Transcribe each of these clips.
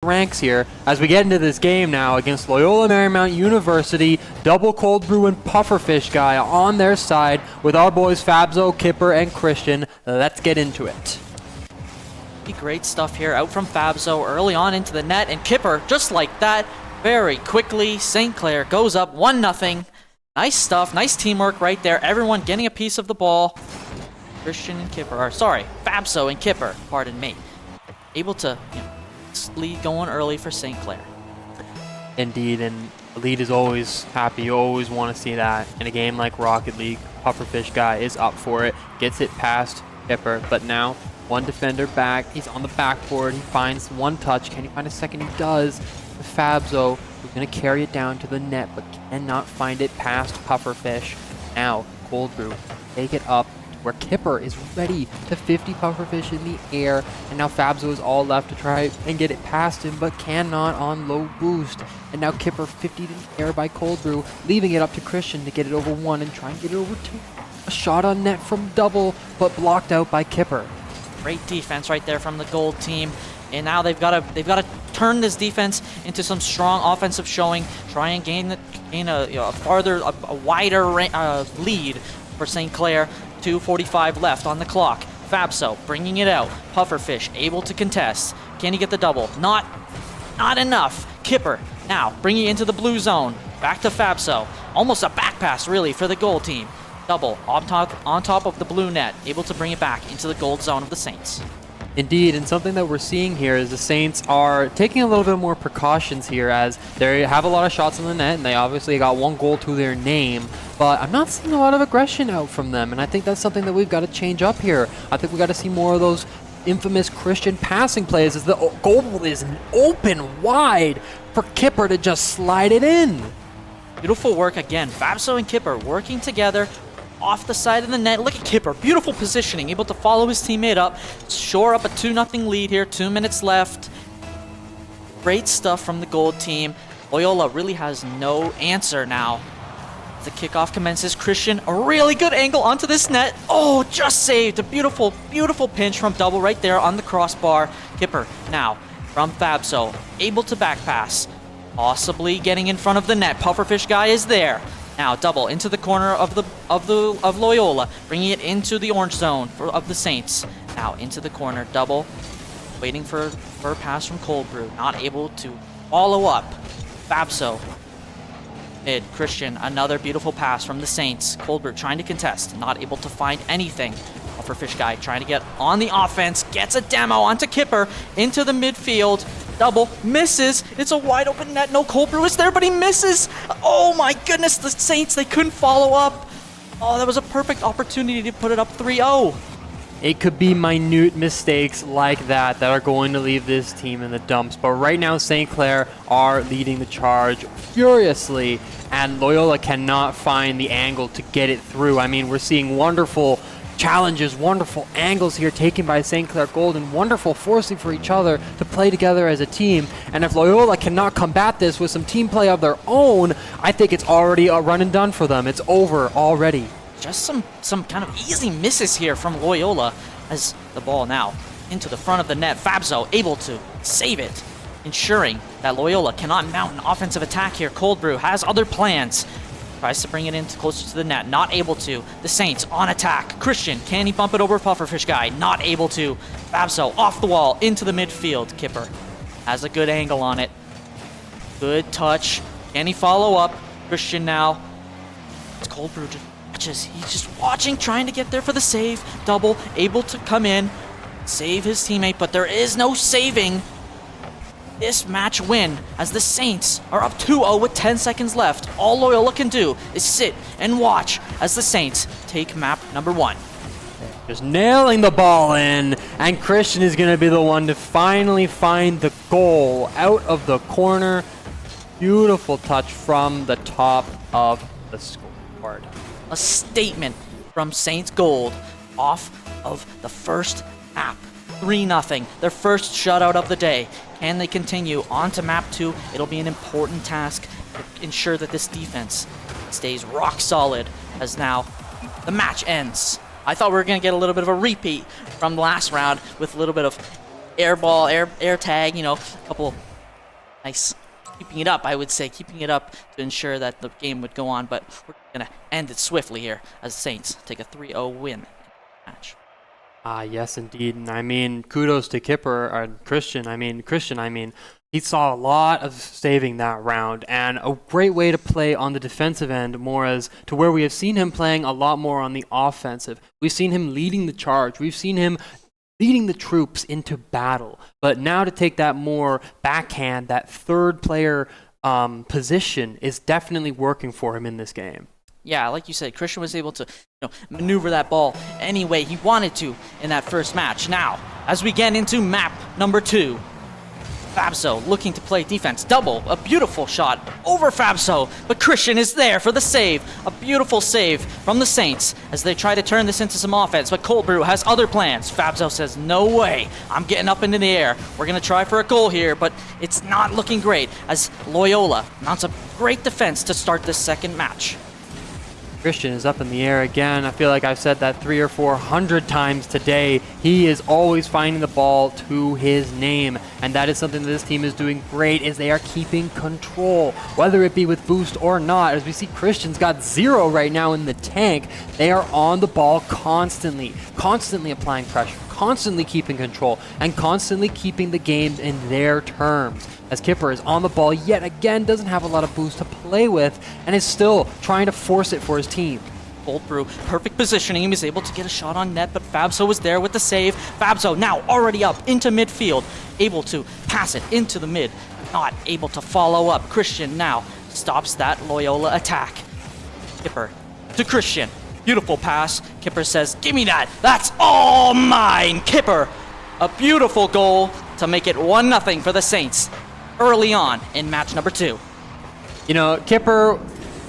ranks here as we get into this game now against Loyola Marymount University. Double Cold Brew and Pufferfish guy on their side with our boys Fabzo, Kipper, and Christian. Let's get into it. Great stuff here out from Fabzo early on into the net, and Kipper, just like that, very quickly, St. Clair goes up 1-0. Nice stuff, nice teamwork right there. Everyone getting a piece of the ball. Christian and Kipper, or sorry, Fabzo and Kipper, pardon me. Able to lead going early for St. Clair. Indeed, and the lead is always happy. You always want to see that. In a game like Rocket League, Pufferfish guy is up for it, gets it past Kipper, but now one defender back, he's on the backboard, he finds one touch. Can he find a second? He does. Fabzo, who's going to carry it down to the net, but cannot find it past Pufferfish. Now, Cold Brew, take it up where Kipper is ready to 50 Pufferfish in the air, and now Fabzo is all left to try and get it past him, but cannot on low boost. And now Kipper 50'd in the air by Cold Brew, leaving it up to Christian to get it over one and try and get it over two. A shot on net from Double, but blocked out by Kipper. Great defense right there from the gold team, and now they've got to turn this defense into some strong offensive showing. Try and gain a wider lead for St. Clair. 2:45 left on the clock. Fabzo bringing it out. Pufferfish able to contest. Can he get the double? Not enough. Kipper now bringing it into the blue zone. Back to Fabzo. Almost a back pass really for the gold team. Double on top of the blue net, able to bring it back into the gold zone of the Saints. Indeed, and something that we're seeing here is the Saints are taking a little bit more precautions here as they have a lot of shots in the net, and they obviously got one goal to their name, but I'm not seeing a lot of aggression out from them, and I think that's something that we've got to change up here. I think we got to see more of those infamous Christian passing plays as the goal is open wide for Kipper to just slide it in. Beautiful work again. Fabzo and Kipper working together off the side of the net. Look at Kipper. Beautiful positioning. Able to follow his teammate up. Shore up a 2-0 lead here. 2 minutes left. Great stuff from the gold team. Loyola really has no answer now. The kickoff commences. Christian, a really good angle onto this net. Oh, just saved. A beautiful, beautiful pinch from Double right there on the crossbar. Kipper now from Fabzo. Able to back pass. Possibly getting in front of the net. Pufferfish guy is there. Now Double into the corner of Loyola, bringing it into the orange zone of the Saints. Now into the corner, Double waiting for a pass from Cold Brew, not able to follow up. Fabzo mid. Christian, another beautiful pass from the Saints. Cold Brew trying to contest, not able to find anything. Pufferfish guy trying to get on the offense, gets a demo onto Kipper into the midfield. Double misses. It's a wide open net. No Cold Brew is there, but he misses. Oh my goodness, the Saints, they couldn't follow up. Oh, that was a perfect opportunity to put it up 3-0. It could be minute mistakes like that are going to leave this team in the dumps. But right now, St. Clair are leading the charge furiously, and Loyola cannot find the angle to get it through. I mean, we're seeing wonderful challenges, wonderful angles here taken by St. Clair Gold, and wonderful forcing for each other to play together as a team. And if Loyola cannot combat this with some team play of their own, I think it's already a run and done for them. It's over already. Just some kind of easy misses here from Loyola as the ball now into the front of the net. Fabzo able to save it, ensuring that Loyola cannot mount an offensive attack here. Cold Brew has other plans. Tries to bring it in closer to the net. Not able to. The Saints on attack. Christian, can he bump it over Pufferfish guy? Not able to. Fabzo off the wall into the midfield. Kipper has a good angle on it. Good touch. Can he follow up? Christian now. It's Cold Brew just watches. He's just watching, trying to get there for the save. Double able to come in, save his teammate, but there is no saving this match win as the Saints are up 2-0 with 10 seconds left. All Loyola can do is sit and watch as the Saints take map number 1. Just nailing the ball in, and Christian is going to be the one to finally find the goal out of the corner. Beautiful touch from the top of the scoreboard. A statement from Saints Gold off of the first map. 3-0, their first shutout of the day. Can they continue on to map 2? It'll be an important task to ensure that this defense stays rock solid as now the match ends. I thought we were going to get a little bit of a repeat from the last round with a little bit of air ball, air tag, you know, a couple Nice. Keeping it up, I would say. Keeping it up to ensure that the game would go on. But we're going to end it swiftly here as the Saints take a 3-0 win in the match. Yes, indeed. And I mean, kudos to Kipper and Christian. He saw a lot of saving that round, and a great way to play on the defensive end, more as to where we have seen him playing a lot more on the offensive. We've seen him leading the charge. We've seen him leading the troops into battle. But now to take that more backhand, that third player position is definitely working for him in this game. Yeah, like you said, Christian was able to maneuver that ball any way he wanted to in that first match. Now, as we get into map number 2, Fabso looking to play defense. Double, a beautiful shot over Fabso, but Christian is there for the save. A beautiful save from the Saints as they try to turn this into some offense, but Cold Brew has other plans. Fabso says, no way, I'm getting up into the air. We're going to try for a goal here, but it's not looking great as Loyola mounts a great defense to start this second match. Christian is up in the air again. I feel like I've said that 300 or 400 times today. He is always finding the ball to his name, and that is something that this team is doing great, is they are keeping control, whether it be with boost or not. As we see, Christian's got 0 right now in the tank. They are on the ball constantly applying pressure, constantly keeping control, and constantly keeping the game in their terms. As Kipper is on the ball yet again, doesn't have a lot of boost to play with, and is still trying to force it for his team. Cold Brew, perfect positioning. He was able to get a shot on net, but Fabso was there with the save. Fabso now already up into midfield, able to pass it into the mid, not able to follow up. Christian now stops that Loyola attack. Kipper to Christian. Beautiful pass. Kipper says, give me that. That's all mine. Kipper, a beautiful goal to make it 1-0 for the Saints early on in match number 2. You know, Kipper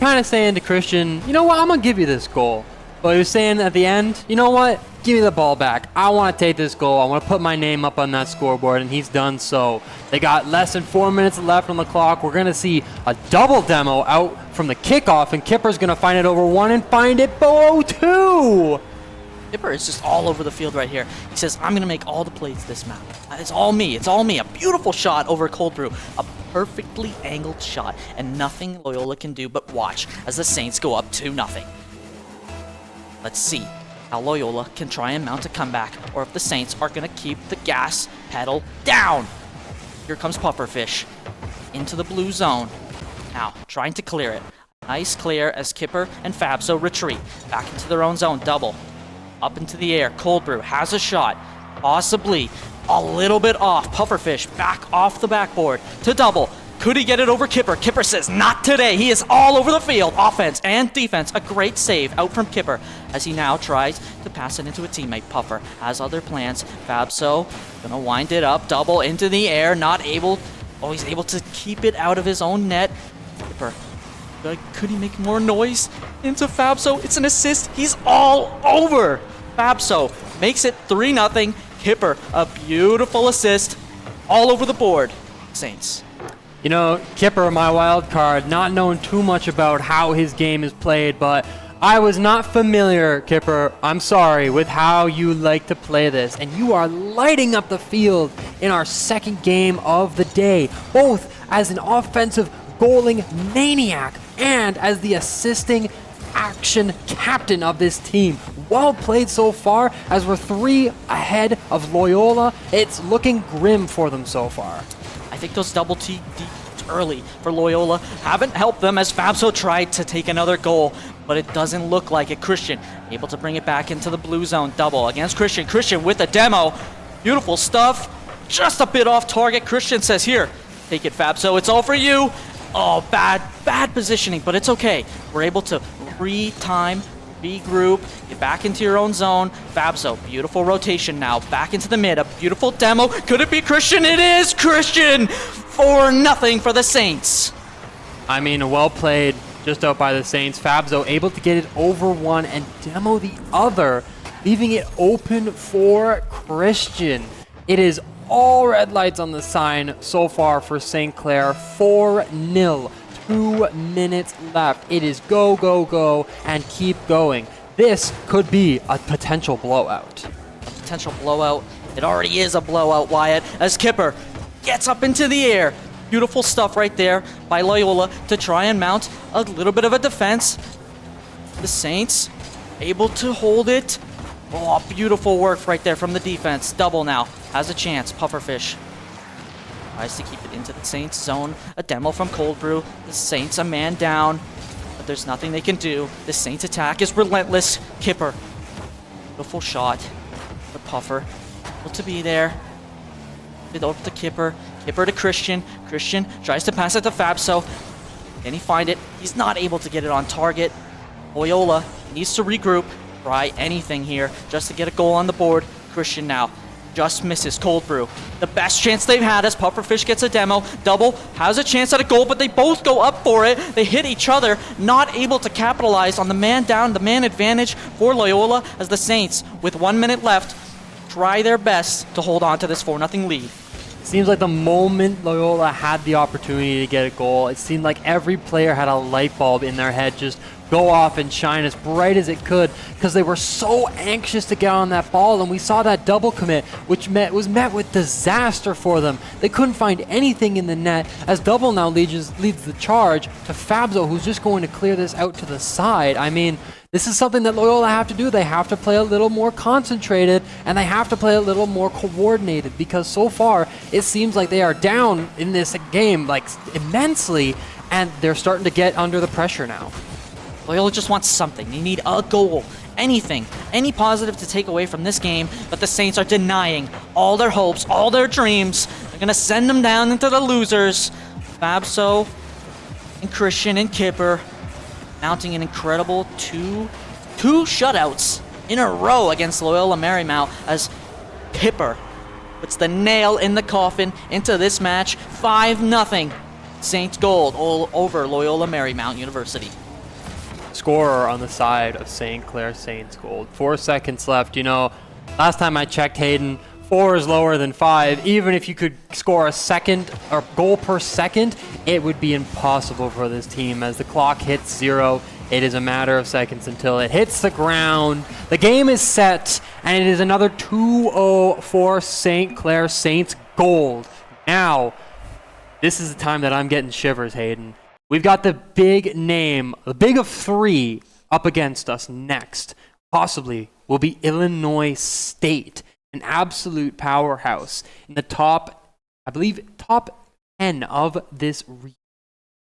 kind of saying to Christian, you know what, I'm going to give you this goal. But he was saying at the end, you know what, give me the ball back. I want to take this goal. I want to put my name up on that scoreboard, and he's done so. They got less than 4 minutes left on the clock. We're going to see a double demo out from the kickoff, and Kipper's going to find it over 1 and find it below 2. Kipper is just all over the field right here. He says, I'm going to make all the plays this map. It's all me. It's all me. A beautiful shot over Cold Brew. A perfectly angled shot, and nothing Loyola can do but watch as the Saints go up 2-0. Let's see how Loyola can try and mount a comeback, or if the Saints are going to keep the gas pedal down. Here comes Pufferfish into the blue zone. Now, trying to clear it. Nice clear as Kipper and Fabso retreat back into their own zone. Double. Up into the air. Cold Brew has a shot. Possibly a little bit off. Pufferfish back off the backboard to double. Could he get it over Kipper? Kipper says, not today. He is all over the field. Offense and defense. A great save out from Kipper as he now tries to pass it into a teammate. Puffer has other plans. Fabso gonna wind it up. Double into the air. Not able. Oh, he's able to keep it out of his own net. Kipper. Could he make more noise? Into Fabso. It's an assist. He's all over. Fabso makes it 3-0. Kipper, a beautiful assist all over the board. Saints. You know, Kipper, my wild card, not knowing too much about how his game is played, but I was not familiar, Kipper, I'm sorry, with how you like to play this. And you are lighting up the field in our second game of the day, both as an offensive goaling maniac and as the assisting action captain of this team. Well played so far, as we're 3 ahead of Loyola. It's looking grim for them so far. I think those double T early for Loyola haven't helped them as Fabso tried to take another goal, but it doesn't look like it. Christian able to bring it back into the blue zone. Double against Christian. Christian with the demo. Beautiful stuff. Just a bit off target. Christian says, here, take it, Fabso. It's all for you. Oh, bad positioning, but it's okay. We're able to retime, regroup, get back into your own zone. Fabso, beautiful rotation now, back into the mid. A beautiful demo. Could it be Christian? It is Christian! 4-0 for the Saints. I mean, well played just out by the Saints. Fabso able to get it over 1 and demo the other, leaving it open for Christian. It is all red lights on the sign so far for St. Clair. 4-0. 2 minutes left. It is go, go, go, and keep going. This could be a potential blowout. A potential blowout. It already is a blowout, Wyatt, as Kipper gets up into the air. Beautiful stuff right there by Loyola to try and mount a little bit of a defense. The Saints able to hold it. Oh, beautiful work right there from the defense. Double now has a chance. Pufferfish tries to keep it into the Saints zone. A demo from Cold Brew. The Saints a man down, but there's nothing they can do. The Saints attack is relentless. Kipper, beautiful shot. The Puffer able to be there. It over to Kipper. Kipper to Christian. Christian tries to pass it to Fabso. Can he find it? He's not able to get it on target. Loyola needs to regroup. Try anything here just to get a goal on the board. Christian now just misses Cold Brew. The best chance they've had as Pufferfish gets a demo. Double has a chance at a goal, but they both go up for it. They hit each other, not able to capitalize on the man down, the man advantage for Loyola as the Saints, with 1 minute left, try their best to hold on to this 4-0 lead. Seems like the moment Loyola had the opportunity to get a goal, it seemed like every player had a light bulb in their head just go off and shine as bright as it could because they were so anxious to get on that ball, and we saw that double commit, which was met with disaster for them. They couldn't find anything in the net as double now leads the charge to Fabso, who's just going to clear this out to the side. I mean, this is something that Loyola have to do. They have to play a little more concentrated, and they have to play a little more coordinated because so far it seems like they are down in this game like immensely, and they're starting to get under the pressure now. Loyola just wants something. They need a goal. Anything. Any positive to take away from this game, but the Saints are denying all their hopes, all their dreams. They're going to send them down into the losers. Fabso and Christian and Kipper mounting an incredible two shutouts in a row against Loyola Marymount as Kipper puts the nail in the coffin into this match. 5-0 Saints gold all over Loyola Marymount University. Scorer on the side of St. Clair Saints gold. 4 seconds left. You know, last time I checked, Hayden, 4 is lower than 5. Even if you could score a second or goal per second, it would be impossible for this team as the clock hits 0. It is a matter of seconds until it hits the ground. The game is set, and it is another 2-0 for St. Clair Saints gold. Now, this is the time that I'm getting shivers, Hayden. We've got the big name, the big of 3 up against us next. Possibly will be Illinois State, an absolute powerhouse in the top, I believe, top 10 of this region.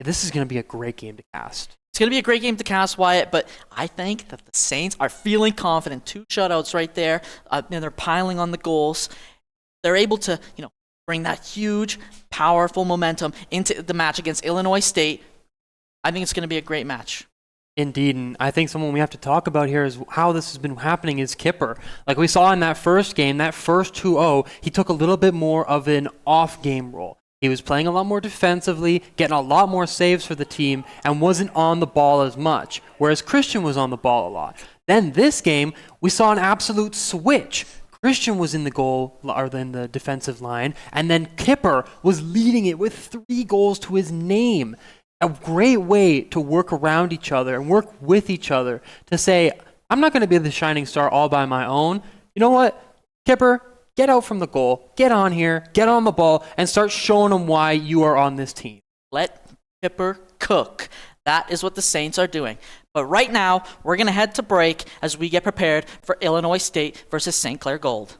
This is going to be a great game to cast. It's going to be a great game to cast, Wyatt, but I think that the Saints are feeling confident. 2 shutouts right there, and they're piling on the goals. They're able to, bring that huge, powerful momentum into the match against Illinois State. I think it's going to be a great match. Indeed, and I think someone we have to talk about here is how this has been happening is Kipper. Like we saw in that first game, that first 2-0, he took a little bit more of an off-game role. He was playing a lot more defensively, getting a lot more saves for the team, and wasn't on the ball as much, whereas Christian was on the ball a lot. Then this game, we saw an absolute switch. Christian was in the goal, or in the defensive line, and then Kipper was leading it with 3 goals to his name. A great way to work around each other and work with each other to say, I'm not going to be the shining star all by my own. You know what, Kipper, get out from the goal, get on here, get on the ball, and start showing them why you are on this team. Let Kipper cook. That is what the Saints are doing. But right now, we're going to head to break as we get prepared for Illinois State versus St. Clair Gold.